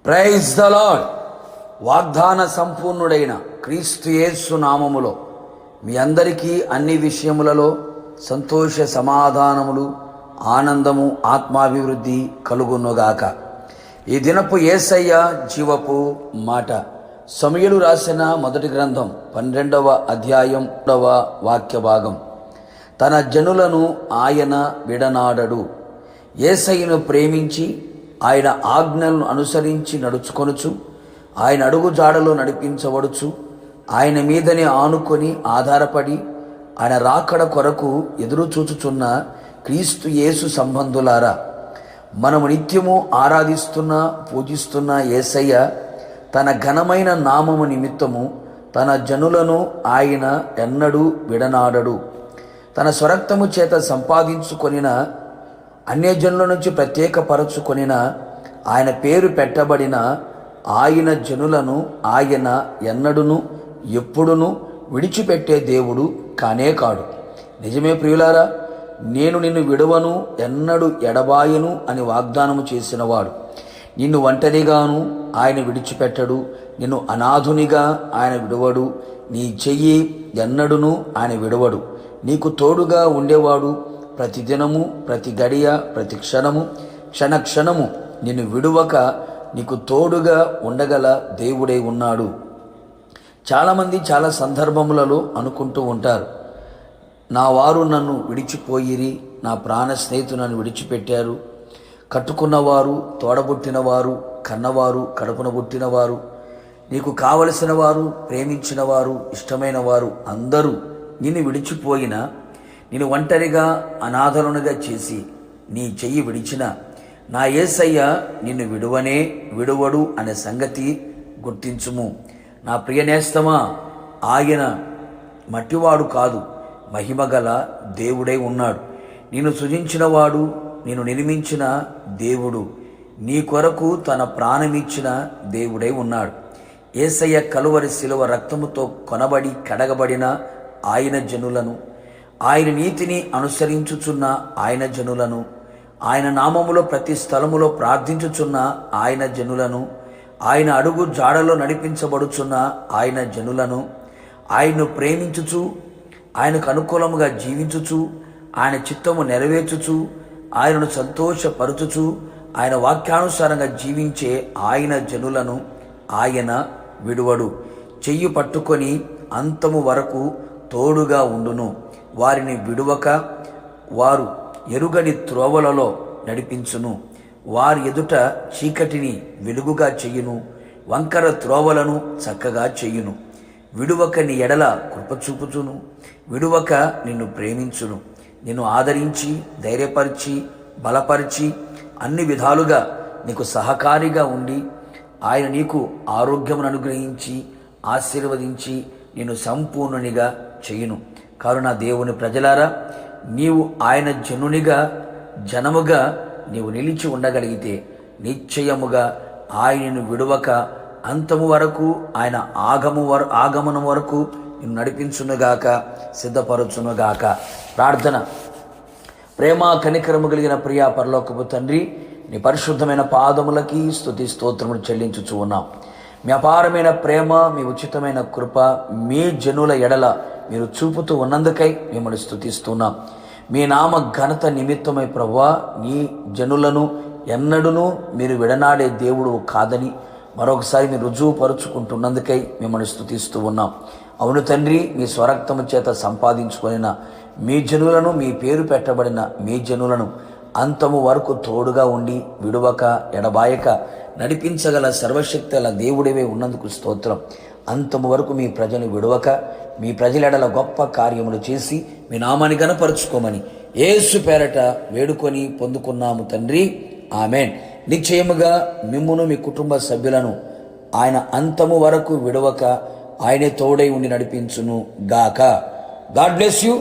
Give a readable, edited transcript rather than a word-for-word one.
Praise the lord. వాగ్దాన సంపూర్ణుడైన క్రీస్తు యేసు నామములో మీ అందరికీ అన్ని విషయములలో సంతోష సమాధానములు, ఆనందము, ఆత్మాభివృద్ధి కలుగునుగాక. ఈ దినపు యేసయ్య జీవపు మాట. సమూయేలు రాసిన మొదటి గ్రంథం 12వ అధ్యాయం 3వ వాక్య భాగం. తన జనులను ఆయన విడనాడడు. యేసయ్యను ప్రేమించి ఆయన ఆజ్ఞలను అనుసరించి నడుచుకొనుచు, ఆయన అడుగు జాడలో నడిపించబడుచు, ఆయన మీదనే ఆనుకొని ఆధారపడి ఆయన రాకడ కొరకు ఎదురు చూచుచున్న క్రీస్తు యేసు సంబంధులారా, మనము నిత్యము ఆరాధిస్తున్న పూజిస్తున్న యేసయ్య తన ఘనమైన నామము నిమిత్తము తన జనులను ఆయన ఎన్నడూ విడనాడడు. తన స్వరక్తము చేత సంపాదించుకొనిన అన్యజనుల నుంచి ప్రత్యేకపరచుకొనిన ఆయన పేరు పెట్టబడిన ఆయన జనులను ఆయన ఎన్నడును ఎప్పుడును విడిచిపెట్టే దేవుడు కానే కాడు. నిజమే ప్రియులారా, నేను నిన్ను విడవను, ఎన్నడు ఎడబాయను అని వాగ్దానము చేసినవాడు. నిన్ను ఒంటరిగాను ఆయన విడిచిపెట్టడు, నిన్ను అనాథునిగా ఆయన విడువడు, నీ చెయ్యి ఎన్నడును ఆయన విడవడు. నీకు తోడుగా ఉండేవాడు. ప్రతి దినము, ప్రతి గడియ, ప్రతి క్షణము, క్షణక్షణము నిన్ను విడువక నీకు తోడుగా ఉండగల దేవుడై ఉన్నాడు. చాలామంది చాలా సందర్భములలో అనుకుంటూ ఉంటారు, నా వారు నన్ను విడిచిపోయిరి, నా ప్రాణ స్నేహితులు నన్ను విడిచిపెట్టారు. కట్టుకున్నవారు, తోడబుట్టినవారు, కన్నవారు, కడుపున పుట్టినవారు, నీకు కావలసిన వారు, ప్రేమించిన వారు, ఇష్టమైన వారు అందరూ నిన్ను విడిచిపోయినా, నేను ఒంటరిగా అనాథలునిగా చేసి నీ చెయ్యి విడిచిన నా యేసయ్య నిన్ను విడువనే విడువడు అనే సంగతి గుర్తించుము. నా ప్రియనేస్తమా, ఆయన మట్టివాడు కాదు, మహిమగల దేవుడై ఉన్నాడు. నిన్ను సృజించినవాడు, నిన్ను నిర్మించిన దేవుడు, నీ కొరకు తన ప్రాణమిచ్చిన దేవుడై ఉన్నాడు. యేసయ్య కలువరి శిలువ రక్తముతో కొనబడి కడగబడిన ఆయన జనులను, ఆయన నీతిని అనుసరించుచున్న ఆయన జనులను, ఆయన నామములో ప్రతి స్థలములో ప్రార్థించుచున్న ఆయన జనులను, ఆయన అడుగు జాడలో నడిపించబడుచున్న ఆయన జనులను, ఆయన్ను ప్రేమించుచు, ఆయనకు అనుకూలముగా జీవించుచు, ఆయన చిత్తము నెరవేర్చుచు, ఆయనను సంతోషపరచుచు, ఆయన వాక్యానుసారంగా జీవించే ఆయన జనులను ఆయన విడువడు. చెయ్యి పట్టుకొని అంతము వరకు తోడుగా ఉండును. వారిని విడువక వారు ఎరుగని త్రోవలలో నడిపించును. వారి ఎదుట చీకటిని వెలుగుగా చెయ్యును, వంకర త్రోవలను చక్కగా చెయ్యును. విడువక నీ ఎడల కృపచూపుచును, విడువక నిన్ను ప్రేమించును. నిన్ను ఆదరించి, ధైర్యపరిచి, బలపరిచి, అన్ని విధాలుగా నీకు సహకారిగా ఉండి, ఆయన నీకు ఆరోగ్యమును అనుగ్రహించి, ఆశీర్వదించి, నిన్ను సంపూర్ణునిగా చెయ్యును. కావున దేవుని ప్రజలారా, నీవు ఆయన జనముగా నీవు నిలిచి ఉండగలిగితే నిశ్చయముగా ఆయనను విడువక అంతము వరకు, ఆయన ఆగమనం వరకు నిన్ను నడిపించునుగాక, సిద్ధపరచునుగాక. ప్రార్థన. ప్రేమ కనికరము కలిగిన ప్రియా పరలోకపు తండ్రి, నీ పరిశుద్ధమైన పాదములకి స్తుతి స్తోత్రములు చెల్లించుచూ ఉన్నాం. మీ అపారమైన ప్రేమ, మీ ఉచితమైన కృప మీ జనుల ఎడల మీరు చూపుతూ ఉన్నందుకై మిమ్మల్ని స్తుతిస్తున్నాం. మీ నామ ఘనత నిమిత్తమై ప్రభువా, నీ జనులను ఎన్నడూనూ మీరు విడనాడే దేవుడు కాదని మరొకసారి మీరు రుజువుపరుచుకుంటున్నందుకై మిమ్మల్ని స్తుతిస్తూ ఉన్నాం. అవును తండ్రి, మీ స్వరక్తము చేత సంపాదించుకొనిన మీ జనులను, మీ పేరు పెట్టబడిన మీ జనులను అంతము వరకు తోడుగా ఉండి విడువక ఎడబాయక నడిపించగల సర్వశక్తుల దేవుడివే ఉన్నందుకు స్తోత్రం. అంతము వరకు మీ ప్రజలు విడువక మీ ప్రజలెడల గొప్ప కార్యములు చేసి మీ నామాన్ని గణపరుచుకోమని యేసు పేరట వేడుకొని పొందుకున్నాము తండ్రి, ఆమెన్. నిశ్చయముగా మిమ్మును మీ కుటుంబ సభ్యులను ఆయన అంతము వరకు విడువక ఆయనే తోడై ఉండి నడిపించును గాక. God bless you.